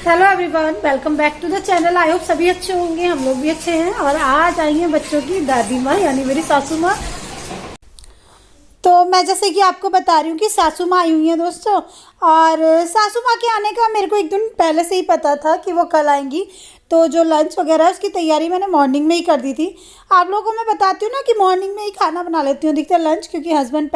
Hello everyone, welcome back to the channel. I hope सभी अच्छे होंगे, हम लोग भी अच्छे हैं। और आज आई हैं बच्चों की दादी माँ यानी मेरी सासू माँ। तो मैं जैसे कि आपको बता रही हूँ कि सासू माँ आई हुई हैं दोस्तों। और सासू माँ के आने का मेरे को एक दिन पहले से ही पता था कि वो कल आएंगी। तो जो लंच वगैरह उसकी तैयारी मैंने मॉर्निंग में ही कर दी थी। आप लोगों को मैं बताती हूँ ना कि मॉर्निंग में ही खाना बना लेती हूँ अधिकतर लंच, क्योंकि हस्बैंड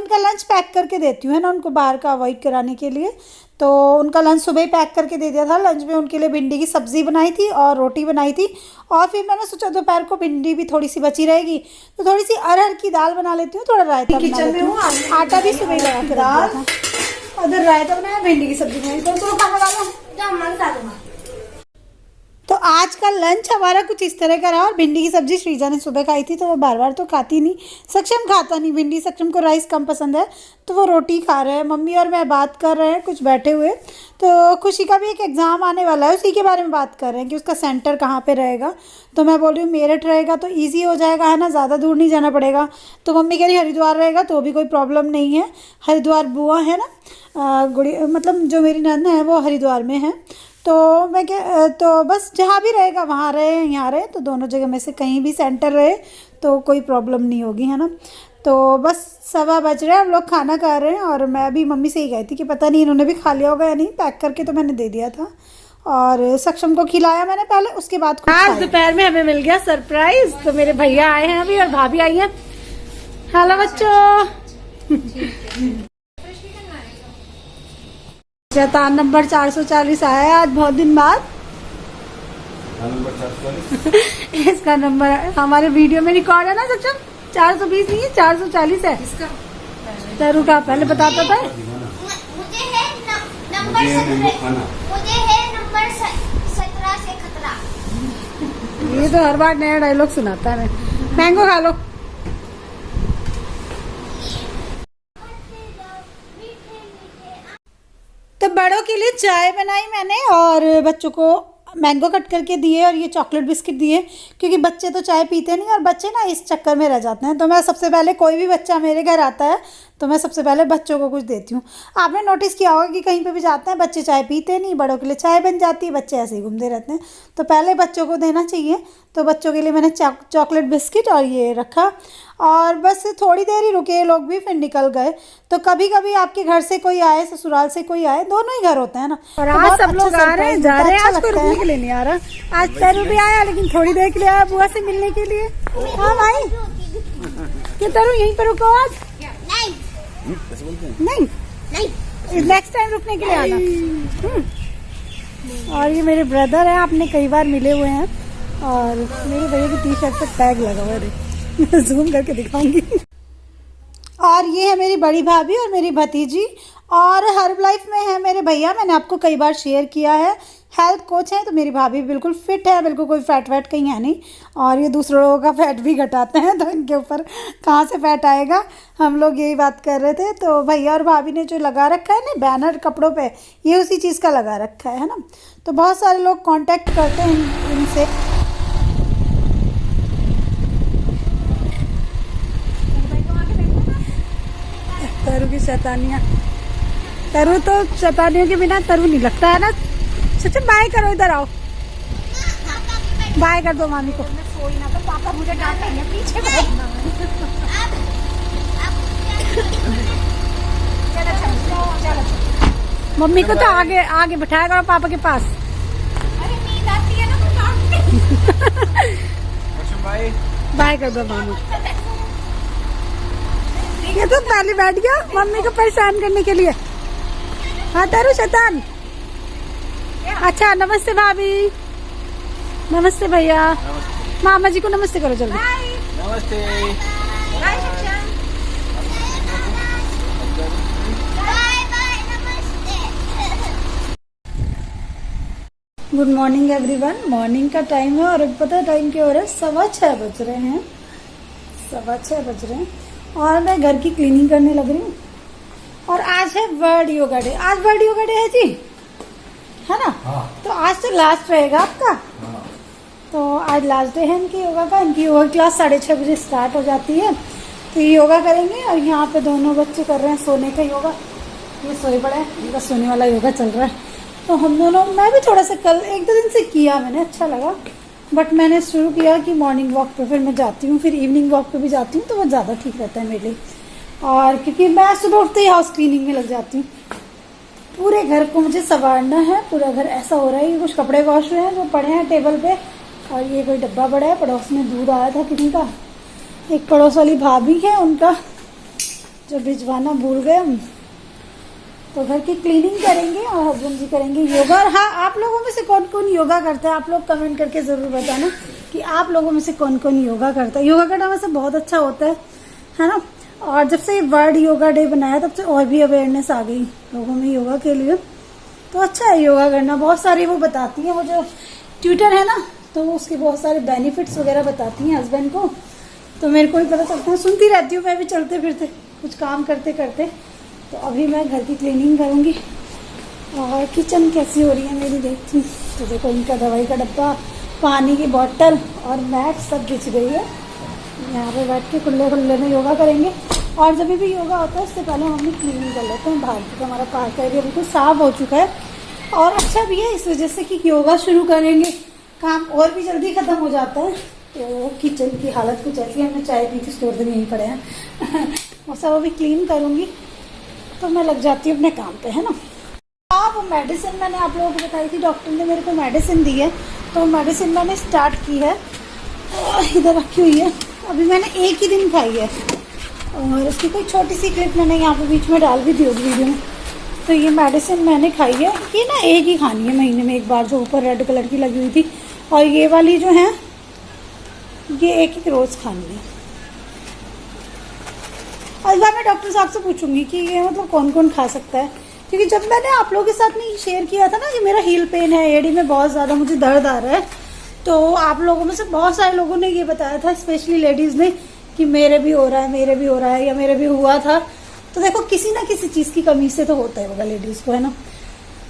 का लंच पैक करके देती हूँ है ना, उनको बाहर का अवॉइड कराने के लिए। तो उनका लंच सुबह ही पैक करके दे दिया था। लंच में उनके लिए भिंडी की सब्ज़ी बनाई थी और रोटी बनाई थी। और फिर मैंने सोचा दोपहर को भिंडी भी थोड़ी सी बची रहेगी तो थोड़ी सी अरहर की दाल बना लेती हूँ, थोड़ा रायता बना लेती हूँ। आटा भी सुबह ही लगा के रखा था। उधर रायता बनाया, भिंडी की सब्जी बनाई। तो खाना वाला तो आज का लंच हमारा कुछ इस तरह का रहा। और भिंडी की सब्जी श्रीजा ने सुबह खाई थी तो वो बार बार तो खाती नहीं। सक्षम खाता नहीं भिंडी, सक्षम को राइस कम पसंद है तो वो रोटी खा रहे हैं। मम्मी और मैं बात कर रहे हैं कुछ बैठे हुए। तो खुशी का भी एक एग्ज़ाम आने वाला है, उसी के बारे में बात कर रहे हैं कि उसका सेंटर कहाँ पे रहेगा। तो मैं बोल रही हूँ मेरठ रहेगा तो ईजी हो जाएगा है ना, ज़्यादा दूर नहीं जाना पड़ेगा। तो मम्मी कह रही हरिद्वार रहेगा तो भी कोई प्रॉब्लम नहीं है। हरिद्वार बुआ है ना, गुड़ी मतलब जो मेरी नंद है वो हरिद्वार में है। तो मैं क्या तो बस जहाँ भी रहेगा वहाँ रहे यहाँ रहे, तो दोनों जगह में से कहीं भी सेंटर रहे तो कोई प्रॉब्लम नहीं होगी है ना। तो बस 1:15 बज रहे हैं, हम लोग खाना खा रहे हैं। और मैं अभी मम्मी से ही गई थी कि पता नहीं इन्होंने भी खा लिया होगा या नहीं, पैक करके तो मैंने दे दिया था। और सक्षम को खिलाया मैंने पहले, उसके बाद आज दोपहर में हमें मिल गया सरप्राइज। तो मेरे भैया आए हैं अभी और भाभी आई है। हेलो बच्चों। शैतान नंबर 440 आया है आज बहुत दिन बाद। नंबर 440 इसका नंबर हमारे वीडियो में रिकॉर्ड है ना सक्षम, 420 नहीं है 440 है। तरू का पहले बताता था। मुझे है नंबर 17 से खतरा। ये तो हर बार नया डायलॉग सुनाता है। मैंगो खा लो। तो बड़ों के लिए चाय बनाई मैंने और बच्चों को मैंगो कट करके दिए और ये चॉकलेट बिस्किट दिए, क्योंकि बच्चे तो चाय पीते नहीं और बच्चे ना इस चक्कर में रह जाते हैं। तो मैं सबसे पहले, कोई भी बच्चा मेरे घर आता है तो मैं सबसे पहले बच्चों को कुछ देती हूँ। आपने नोटिस किया होगा कि कहीं पे भी जाते हैं बच्चे चाय पीते नहीं, बड़ों के लिए चाय बन जाती है, बच्चे ऐसे ही घूमते रहते हैं। तो पहले बच्चों को देना चाहिए। तो बच्चों के लिए मैंने चॉकलेट बिस्किट और ये रखा और बस थोड़ी देर ही रुके, ये लोग भी फिर निकल गए। तो कभी कभी आपके घर से कोई आए, ससुराल से कोई आए, दोनों ही घर होते हैं ना। और आज सब लोग आ रहे हैं, जा रहे हैं। आज कोई रुकने के लिए नहीं आ रहा। आज तरू भी आया लेकिन थोड़ी देर के लिए आया बुआ से मिलने के लिए। हाँ भाई, क्या तरू यहीं पर रुको आज? नहीं नेक्स्ट टाइम रुकने के लिए आना। और ये मेरे ब्रदर है, आपने कई बार मिले हुए हैं। और मेरे भैया की टी शर्ट पर टैग लगा हुआ है, जूम करके दिखाऊंगी। और ये है मेरी बड़ी भाभी और मेरी भतीजी। और हर्ब लाइफ में है मेरे भैया, मैंने आपको कई बार शेयर किया है, हेल्थ कोच है। तो मेरी भाभी बिल्कुल फिट है, बिल्कुल कोई फैट वैट कहीं है नहीं। और ये दूसरों लोगों का फैट भी घटाते हैं, तो इनके ऊपर कहाँ से फैट आएगा, हम लोग यही बात कर रहे थे। तो भैया और भाभी ने जो लगा रखा है ना बैनर कपड़ों पे, ये उसी चीज़ का लगा रखा है ना। तो बहुत सारे लोग कांटेक्ट करते हैं इनसे। तरू की शैतानियाँ, तरू तो शैतानियों के बिना तरू नहीं लगता है ना। सच्चे बाय करो, इधर आओ, बाय कर दो मामी को। सोई ना तो पापा मुझे डांटेंगे पीछे। मम्मी को तो आगे आगे बिठाया करो पापा के पास। अरे नींद आती है ना तो बाय कर दो मामी। ये तो पहले बैठ गया मम्मी को परेशान करने के लिए। हाँ तरू शैतान। अच्छा नमस्ते भाभी, नमस्ते भैया, मामा जी को नमस्ते करो जल्दी। नमस्ते। Good morning everyone. मॉर्निंग का टाइम है और अब पता है टाइम क्या हो रहा है, 6:15 बज रहे हैं, 6:15 बज रहे हैं। और मैं घर की क्लीनिंग करने लग रही हूँ। और आज है वर्ल्ड योगा डे। आज वर्ल्ड योगा डे है जी, है ना? हाँ। तो आज तो लास्ट रहेगा आपका। हाँ। तो आज लास्ट डे है इनकी योगा का। इनकी योगा क्लास 6:30 बजे स्टार्ट हो जाती है। तो ये योगा करेंगे और यहाँ पे दोनों बच्चे कर रहे हैं सोने का योगा। ये सोए पड़े हैं, इनका सोने वाला योगा चल रहा है। तो हम दोनों, मैं भी थोड़ा सा कल 1-2 दिन से किया मैंने, अच्छा लगा, बट मैंने शुरू किया कि मॉर्निंग वॉक पे फिर मैं जाती हूँ, फिर इवनिंग वॉक पे भी जाती हूँ, तो वो ज़्यादा ठीक रहता है मेरे लिए। और क्योंकि मैं सुबह उठते ही हाउस क्लीनिंग में लग जाती हूँ, पूरे घर को मुझे संवारना है। पूरा घर ऐसा हो रहा है कि कुछ कपड़े वॉश हुए हैं वो पड़े हैं टेबल पे, और ये कोई डब्बा पड़ा है, पड़ोस में दूध आया था किसी का, एक पड़ोस वाली भाभी है उनका जो भिजवाना भूल गए हम, तो घर की क्लीनिंग करेंगे और हस्बैंड जी करेंगे योगा। और हाँ, आप लोगों में से कौन कौन योगा करता है, आप लोग कमेंट करके ज़रूर बताना कि आप लोगों में से कौन कौन योगा करता है। योगा करना वैसे बहुत अच्छा होता है ना। और जब से वर्ल्ड योगा डे बनाया तब से और भी अवेयरनेस आ गई लोगों में योगा के लिए, तो अच्छा है योगा करना। बहुत सारी वो बताती है, वो जो ट्यूटर है ना, तो उसके बहुत सारे बेनिफिट्स वगैरह बताती हैं हस्बैंड को, तो मेरे को भी पता चलता है, सुनती रहती हूँ मैं भी चलते फिरते कुछ काम करते करते। तो अभी मैं घर की क्लीनिंग करूँगी और किचन कैसी हो रही है मेरी देखती हूँ। तो देखो, इनका दवाई का डब्बा, पानी की बोतल और मैट सब बिछ गई है। यहाँ पे बैठ के खुले खुले में योगा करेंगे। और जब भी योगा होता है उससे पहले हम अपनी क्लीनिंग कर लेते हैं बाहर की। तो हमारा पार्क एरिया बिल्कुल साफ हो चुका है और अच्छा भी है इस वजह से कि योगा शुरू करेंगे, काम और भी जल्दी ख़त्म हो जाता है। तो किचन की हालत कुछ ऐसी है, हमने चाय पी के स्टोर दिन यहीं पड़े हैं वो सब अभी क्लीन करूँगी तो मैं लग जाती हूँ अपने काम पे, है ना। हाँ, वो मेडिसिन मैंने आप लोगों को बताई थी, डॉक्टर ने मेरे को मेडिसिन दी है, तो मेडिसिन मैंने स्टार्ट की है, इधर रखी हुई है। अभी मैंने एक ही दिन खाई है और उसकी कोई छोटी सी क्लिप मैंने यहाँ पे बीच में डाल भी दी होगी वीडियो में। तो ये मेडिसिन मैंने खाई है, ये ना एक ही खानी है महीने में एक बार, जो ऊपर रेड कलर की लगी हुई थी, और ये वाली जो है ये एक रोज़ खानी है। और इस बार मैं डॉक्टर साहब से पूछूंगी कि ये मतलब कौन कौन खा सकता है, क्योंकि जब मैंने आप लोगों के साथ में शेयर किया था ना कि मेरा हील पेन है, एड़ी में बहुत ज़्यादा मुझे दर्द आ रहा है, तो आप लोगों में से बहुत सारे लोगों ने ये बताया था, स्पेशली लेडीज़ ने, कि मेरे भी हो रहा है, मेरे भी हो रहा है, या मेरे भी हुआ था। तो देखो, किसी ना किसी चीज़ की कमी से तो होता है होगा लेडीज़ को, है ना,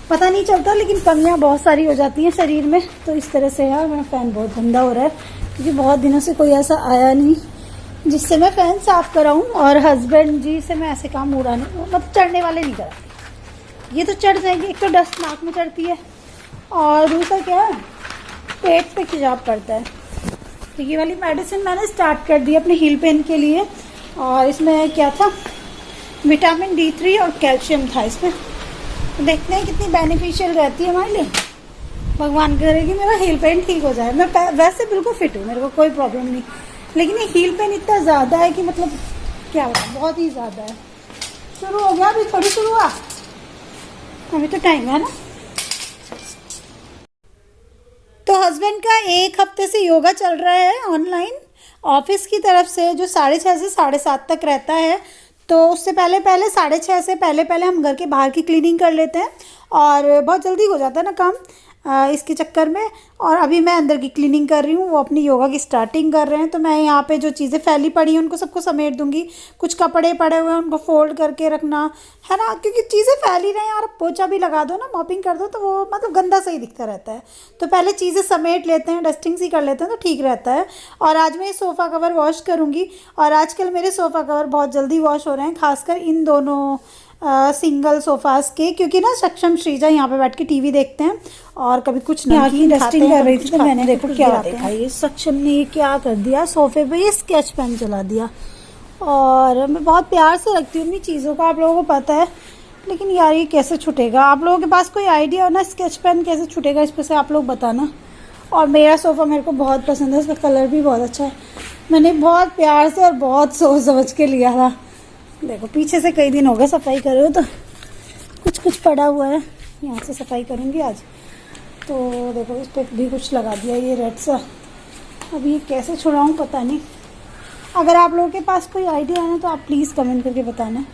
पता नहीं चलता, लेकिन कमियाँ बहुत सारी हो जाती हैं शरीर में। तो इस तरह से यार मेरा फ़ैन बहुत गंदा हो रहा है, क्योंकि बहुत दिनों से कोई ऐसा आया नहीं जिससे मैं फ़ैन साफ़ कराऊं, और हस्बैंड जी से मैं ऐसे काम उड़ाने मतलब चढ़ने वाले नहीं कराती। ये तो चढ़ जाएंगे, एक तो डस्ट नाक में चढ़ती है और दूसरा क्या है, पेट पे खिजाब पड़ता है। तो ये वाली मेडिसिन मैंने स्टार्ट कर दी अपने हील पेन के लिए, और इसमें क्या था, विटामिन D3 और कैल्शियम था इसमें। तो देखते हैं कितनी बेनिफिशियल रहती है हमारे लिए। भगवान करे कि मेरा हील पेन ठीक हो जाए। मैं वैसे बिल्कुल फिट हूँ, मेरे को कोई प्रॉब्लम नहीं, लेकिन ये हील पेन इतना ज़्यादा है कि मतलब क्या बताऊँ, बहुत ही ज़्यादा है। शुरू हो गया, अभी थोड़ी शुरू हुआ, अभी तो टाइम है ना। तो हस्बैंड का 1 हफ्ते से योगा चल रहा है ऑनलाइन, ऑफिस की तरफ से, जो 6:30 से 7:30 तक रहता है। तो उससे पहले 6:30 से पहले हम घर के बाहर की क्लीनिंग कर लेते हैं और बहुत जल्दी हो जाता है ना काम इसके चक्कर में। और अभी मैं अंदर की क्लीनिंग कर रही हूँ, वो अपनी योगा की स्टार्टिंग कर रहे हैं। तो मैं यहाँ पे जो चीज़ें फैली पड़ी हैं उनको सबको समेट दूंगी, कुछ कपड़े पड़े हुए हैं उनको फोल्ड करके रखना है ना, क्योंकि चीज़ें फैली रही हैं और पोछा भी लगा दो ना, मॉपिंग कर दो, तो वो मतलब गंदा सही दिखता रहता है। तो पहले चीज़ें समेट लेते हैं, डस्टिंग सी कर लेते हैं, तो ठीक रहता है। और आज मैं सोफ़ा कवर वॉश करूँगी, और आजकल मेरे सोफ़ा कवर बहुत जल्दी वॉश हो रहे हैं, खासकर इन दोनों सिंगल सोफास के, क्योंकि ना सक्षम श्रीजा यहाँ पे बैठ के टीवी देखते हैं और कभी कुछ नहीं डस्टिंग कर रही थी, तो मैंने देखो क्या देखा, ये सक्षम ने ये क्या कर दिया, सोफे पे ये स्केच पेन चला दिया। और मैं बहुत प्यार से रखती हूँ अपनी चीज़ों का, आप लोगों को पता है, लेकिन यार ये कैसे छूटेगा। आप लोगों के पास कोई आइडिया हो ना स्केच पेन कैसे छूटेगा, इस पर से आप लोग बताना। और मेरा सोफ़ा मेरे को बहुत पसंद है, इसका कलर भी बहुत अच्छा है, मैंने बहुत प्यार से और बहुत सोच समझ के लिया था। देखो पीछे से कई दिन हो गए सफाई करे हो, तो कुछ पड़ा हुआ है, यहाँ से सफाई करूँगी आज। तो देखो इस पर भी कुछ लगा दिया ये रेड सा, अब ये कैसे छुड़ाऊँ पता नहीं। अगर आप लोगों के पास कोई आइडिया है ना तो आप प्लीज़ कमेंट करके बताना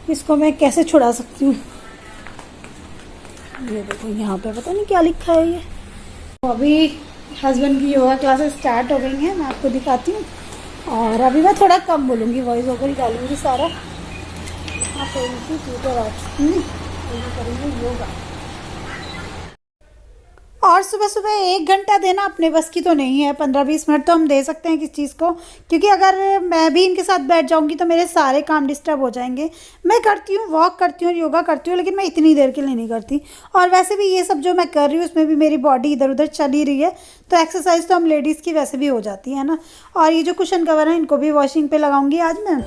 इसको मैं कैसे छुड़ा सकती हूँ। ये देखो यहाँ पे पता नहीं क्या लिखा है ये। तो अभी हस्बैंड की योगा क्लासेस स्टार्ट हो गई हैं, मैं आपको दिखाती हूँ। और अभी मैं थोड़ा कम बोलूँगी, वॉइस ओवर ही डालूंगी सारा। हाँ तो ट्यूटर आ चुकी हूँ, करेंगे योगा। और सुबह सुबह 1 घंटा देना अपने बस की तो नहीं है, 15-20 मिनट तो हम दे सकते हैं किस चीज़ को, क्योंकि अगर मैं भी इनके साथ बैठ जाऊंगी तो मेरे सारे काम डिस्टर्ब हो जाएंगे। मैं करती हूँ, वॉक करती हूँ, योगा करती हूँ, लेकिन मैं इतनी देर के लिए नहीं करती। और वैसे भी ये सब जो मैं कर रही हूँ उसमें भी मेरी बॉडी इधर उधर चल ही रही है, तो एक्सरसाइज तो हम लेडीज़ की वैसे भी हो जाती है ना। और ये जो कुशन कवर है इनको भी वॉशिंग पे लगाऊंगी आज मैं।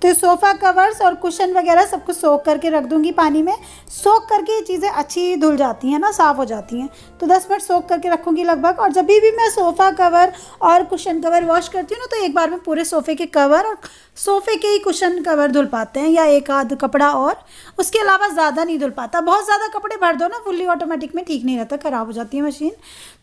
तो सोफ़ा कवर्स और कुशन वगैरह सब कुछ सोख करके रख दूंगी पानी में। सोख करके ये चीज़ें अच्छी धुल जाती हैं ना, साफ़ हो जाती हैं। तो 10 मिनट सोख करके रखूँगी लगभग। और जब भी मैं सोफ़ा कवर और कुशन कवर वॉश करती हूँ ना, तो एक बार में पूरे सोफ़े के कवर और सोफ़े के ही कुशन कवर धुल पाते हैं, या एक आध कपड़ा, और उसके अलावा ज़्यादा नहीं धुल पाता। बहुत ज़्यादा कपड़े भर दो ना फुल्ली ऑटोमेटिक में, ठीक नहीं रहता, ख़राब हो जाती है मशीन।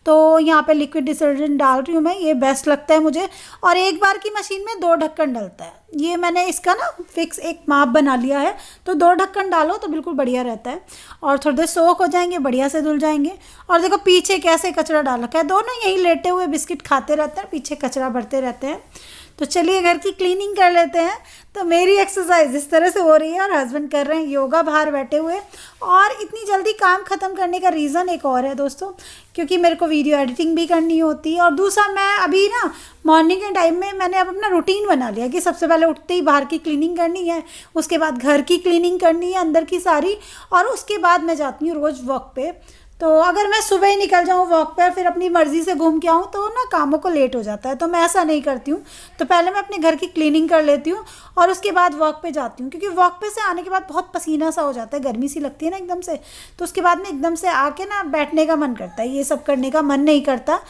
तो यहाँ पे लिक्विड डिटर्जेंट डाल रही हूँ मैं, ये बेस्ट लगता है मुझे। और एक बार की मशीन में 2 ढक्कन डलता है, ये मैंने इसका ना फिक्स एक माप बना लिया है। तो 2 ढक्कन डालो तो बिल्कुल बढ़िया रहता है, और थोड़ी देर सोख हो जाएंगे, बढ़िया से धुल जाएंगे। और देखो पीछे कैसे कचरा डाल रखा है, दोनों यहीं लेटे हुए बिस्किट खाते रहते हैं, पीछे कचरा भरते रहते हैं। तो चलिए घर की क्लीनिंग कर लेते हैं। तो मेरी एक्सरसाइज इस तरह से हो रही है और हस्बैंड कर रहे हैं योगा बाहर बैठे हुए। और इतनी जल्दी काम ख़त्म करने का रीज़न एक और है दोस्तों, क्योंकि मेरे को वीडियो एडिटिंग भी करनी होती है। और दूसरा, मैं अभी ना मॉर्निंग के टाइम में मैंने अब अपना रूटीन बना लिया कि सबसे पहले उठते ही बाहर की क्लीनिंग करनी है, उसके बाद घर की क्लीनिंग करनी है अंदर की सारी, और उसके बाद मैं जाती हूँ रोज़ वॉक पे। तो अगर मैं सुबह ही निकल जाऊँ वॉक पे और फिर अपनी मर्ज़ी से घूम के आऊँ तो ना कामों को लेट हो जाता है, तो मैं ऐसा नहीं करती हूँ। तो पहले मैं अपने घर की क्लीनिंग कर लेती हूँ और उसके बाद वॉक पे जाती हूँ, क्योंकि वॉक पे से आने के बाद बहुत पसीना सा हो जाता है, गर्मी सी लगती है ना एकदम से। तो उसके बाद में एकदम से आके ना बैठने का मन करता है, ये सब करने का मन नहीं करता।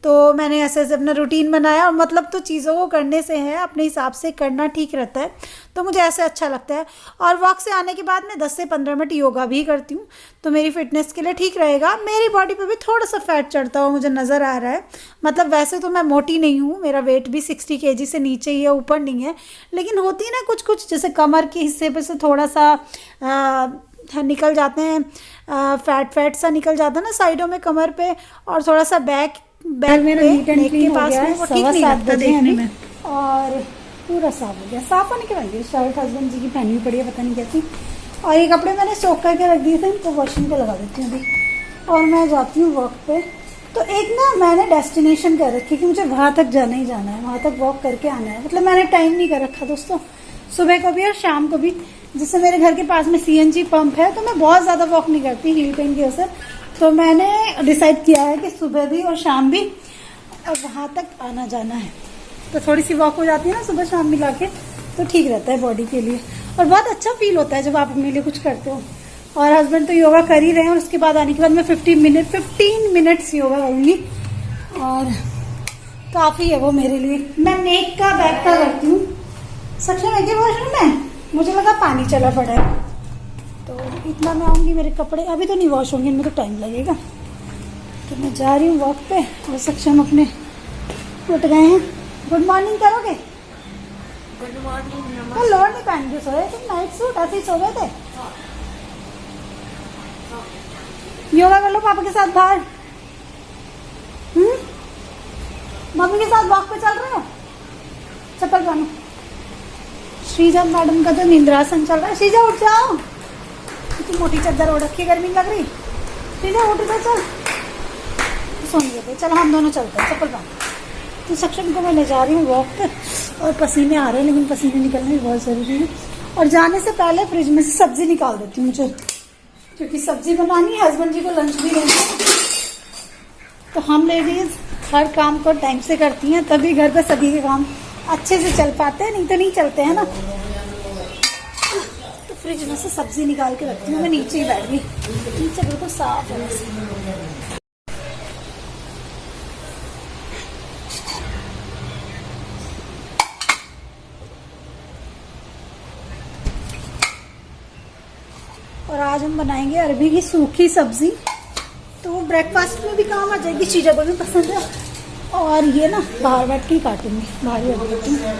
तो मैंने ऐसे ऐसे अपना रूटीन बनाया, और मतलब तो चीज़ों को करने से है, अपने हिसाब से करना ठीक रहता है, तो मुझे ऐसे अच्छा लगता है। और वॉक से आने के बाद मैं 10 से 15 मिनट योगा भी करती हूँ, तो मेरी फिटनेस के लिए ठीक रहेगा। मेरी बॉडी पे भी थोड़ा सा फैट चढ़ता हुआ मुझे नज़र आ रहा है। मतलब वैसे तो मैं मोटी नहीं हूँ, मेरा वेट भी 60 kg से नीचे ही है, ऊपर नहीं है, लेकिन होती है ना कुछ कुछ, जैसे कमर के हिस्से पे से थोड़ा सा निकल जाते हैं, फैट सा निकल जाता है ना साइडों में कमर पे, और थोड़ा सा बैक मेरा नीट एंड क्लीन हो गया है, वो ठीक नहीं 7:15 लगता बजे देखने में में। और पूरा साफ हो गया, साफ होने के बाद ये शर्ट हस्बैंड जी की पहनी हुई पड़ी है, पता नहीं कैसी। और ये कपड़े मैंने सोख करके रख दिए थे, इनको वॉशिंग पे लगा देती हूँ अभी, और मैं जाती हूँ वॉक पे। तो एक ना मैंने डेस्टिनेशन कर रखी कि मुझे वहाँ तक जाना ही जाना है, वहाँ तक वॉक करके आना है। मतलब मैंने टाइम नहीं कर रखा दोस्तों, सुबह को भी और शाम को भी। जैसे मेरे घर के पास में CNG पंप है, तो मैं बहुत ज़्यादा वॉक नहीं करती हील पेन की वजह से। तो मैंने डिसाइड किया है कि सुबह भी और शाम भी और वहाँ तक आना जाना है, तो थोड़ी सी वॉक हो जाती है ना सुबह शाम मिला के, तो ठीक रहता है बॉडी के लिए। और बहुत अच्छा फील होता है जब आप अपने लिए कुछ करते हो। और हस्बैंड तो योगा कर ही रहे हैं, और उसके बाद आने के बाद मैं 15 मिनट्स योगा करूँगी, और काफ़ी है वो मेरे लिए। मैं नेक का बैग का करती हूँ। सक्षम है कि वॉशरूम में, मुझे लगा पानी चला पड़ा है, तो इतना मैं आऊँगी। मेरे कपड़े अभी तो नहीं वॉश होंगे, इनमें तो टाइम लगेगा। तो मैं जा रही हूँ वॉक पे, और सक्षम अपने उठ गए हैं। गुड मॉर्निंग करोगे? Good morning. तो लोअर नहीं पहन के सोए तुम, नाइट सूट ऐसे ही सो गए थे। योगा कर लो पापा के साथ बाहर। मम्मी के साथ वॉक पे चल रहे हो? चप्पल पहनो। श्रीजा मैडम का तो निंद्रासन चल रहा है। श्रीजा उठ जाओ, इतनी मोटी चादर ओढ़ रखी, गर्मी लग रही। श्रीजा उठ जा, चल सोनिए पे, चल हम दोनों चलते हैं, चप्पल पहन। तो सक्षम को मैं ले जा रही हूँ वॉक पे, और पसीने आ रहे हैं, लेकिन पसीने निकलने भी बहुत ज़रूरी है। और जाने से पहले फ्रिज में से सब्जी निकाल देती हूँ मुझे, क्योंकि सब्जी बनानी है, हस्बैंड जी को लंच भी देना है। तो हम लेडीज हर काम को टाइम से करती हैं, तभी घर पे सभी के काम अच्छे से चल पाते हैं, नहीं तो नहीं चलते हैं ना। तो फ्रिज में से सब्जी निकाल के रखती हूँ। मैं नीचे ही बैठ गई, नीचे बिल्कुल साफ है। और आज हम बनाएंगे अरबी की सूखी सब्जी। तो वो ब्रेकफास्ट में भी काम आ जाएगी, चीज़ें को भी पसंद है। और ये ना बाहर बैठ के ही काटूंगी, बाहर ही रख देती हूँ,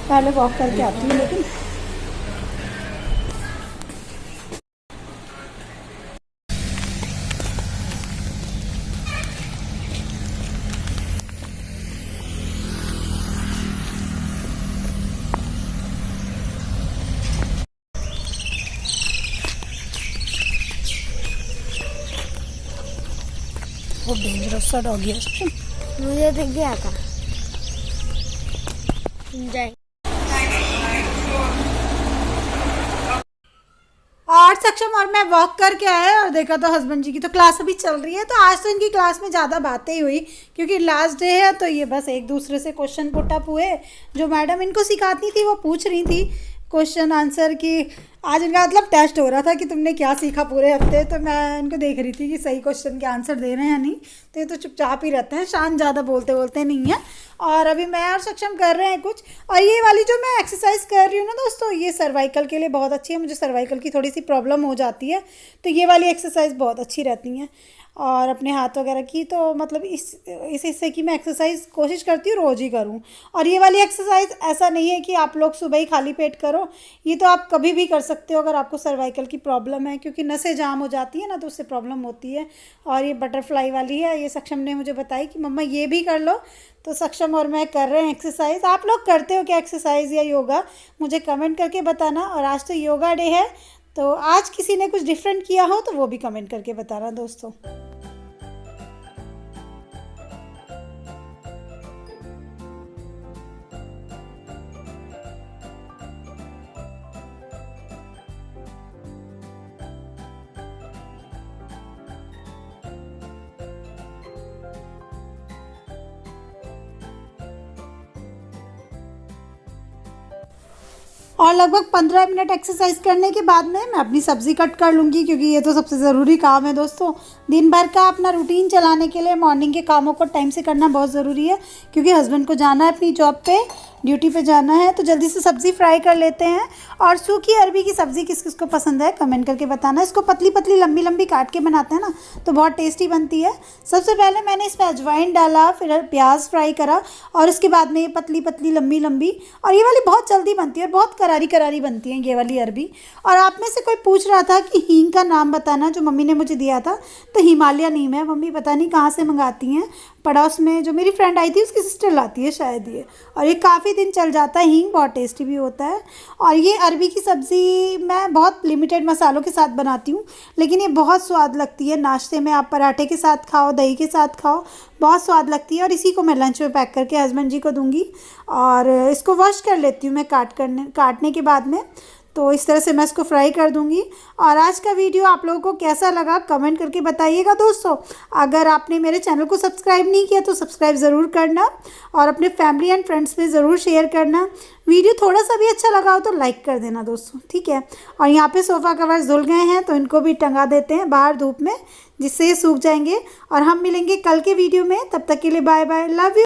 पहले वॉक करके आती हूँ। लेकिन वो डेंजरस सा डॉगी है। मुझे दिख गया था। जाए और सक्षम और मैं वॉक करके आए और देखा तो हस्बैंड जी की तो क्लास अभी चल रही है। तो आज तो इनकी क्लास में ज़्यादा बातें ही हुई क्योंकि लास्ट डे है। तो ये बस एक दूसरे से क्वेश्चन पुट अप हुए, जो मैडम इनको सिखाती थी वो पूछ रही थी क्वेश्चन आंसर की। आज इनका मतलब टेस्ट हो रहा था कि तुमने क्या सीखा पूरे हफ्ते। तो मैं इनको देख रही थी कि सही क्वेश्चन के आंसर दे रहे हैं या नहीं। तो ये तो चुपचाप ही रहते हैं, शांत, ज़्यादा बोलते बोलते नहीं है। और अभी मैं और सक्षम कर रहे हैं कुछ। और ये वाली जो मैं एक्सरसाइज कर रही हूँ ना दोस्तों, ये सर्वाइकल के लिए बहुत अच्छी है। मुझे सर्वाइकल की थोड़ी सी प्रॉब्लम हो जाती है, तो ये वाली एक्सरसाइज बहुत अच्छी रहती हैं। और अपने हाथ वगैरह की तो मतलब इस हिस्से की मैं एक्सरसाइज कोशिश करती हूँ रोज़ ही करूँ। और ये वाली एक्सरसाइज ऐसा नहीं है कि आप लोग सुबह ही खाली पेट करो, ये तो आप कभी भी कर सकते हो अगर आपको सर्वाइकल की प्रॉब्लम है, क्योंकि नसें जाम हो जाती है ना, तो उससे प्रॉब्लम होती है। और ये बटरफ्लाई वाली है, ये सक्षम ने मुझे बताई कि मम्मा ये भी कर लो। तो सक्षम और मैं कर रहे हैं एक्सरसाइज। आप लोग करते हो क्या एक्सरसाइज या योगा, मुझे कमेंट करके बताना। और आज तो योगा डे है, तो आज किसी ने कुछ डिफरेंट किया हो तो वो भी कमेंट करके बताना दोस्तों। और लगभग 15 मिनट एक्सरसाइज करने के बाद में मैं अपनी सब्ज़ी कट कर लूँगी, क्योंकि ये तो सबसे ज़रूरी काम है दोस्तों। दिन भर का अपना रूटीन चलाने के लिए मॉर्निंग के कामों को टाइम से करना बहुत ज़रूरी है, क्योंकि हस्बैंड को जाना है अपनी जॉब पे, ड्यूटी पे जाना है। तो जल्दी से सब्ज़ी फ्राई कर लेते हैं। और सूखी अरबी की सब्ज़ी किस किस को पसंद है कमेंट करके बताना। इसको पतली पतली लंबी लंबी काट के बनाते हैं ना, तो बहुत टेस्टी बनती है। सबसे पहले मैंने इसमें अजवाइन डाला, फिर प्याज फ्राई करा, और उसके बाद में ये पतली पतली लंबी लंबी। और ये वाली बहुत जल्दी बनती है, बहुत करारी करारी बनती है ये वाली अरबी। और आप में से कोई पूछ रहा था कि हींग का नाम बताना, जो मम्मी ने मुझे दिया था। तो हिमालय नीम है, मम्मी पता नहीं कहाँ से मंगाती हैं, पड़ोस में जो मेरी फ्रेंड आई थी उसकी सिस्टर लाती है शायद ये। और ये काफ़ी दिन चल जाता है, हींग बहुत टेस्टी भी होता है। और ये अरबी की सब्ज़ी मैं बहुत लिमिटेड मसालों के साथ बनाती हूँ, लेकिन ये बहुत स्वाद लगती है। नाश्ते में आप पराठे के साथ खाओ, दही के साथ खाओ, बहुत स्वाद लगती है। और इसी को मैं लंच में पैक करके हस्बैंड जी को दूँगी। और इसको वॉश कर लेती हूँ मैं काटने के बाद में। तो इस तरह से मैं इसको फ्राई कर दूंगी। और आज का वीडियो आप लोगों को कैसा लगा कमेंट करके बताइएगा दोस्तों। अगर आपने मेरे चैनल को सब्सक्राइब नहीं किया तो सब्सक्राइब ज़रूर करना, और अपने फैमिली एंड फ्रेंड्स में ज़रूर शेयर करना। वीडियो थोड़ा सा भी अच्छा लगा हो तो लाइक कर देना दोस्तों, ठीक है। और यहाँ पे सोफ़ा कवर्स धुल गए हैं, तो इनको भी टंगा देते हैं बाहर धूप में, जिससे ये सूख जाएंगे। और हम मिलेंगे कल के वीडियो में, तब तक के लिए बाय बाय, लव यू।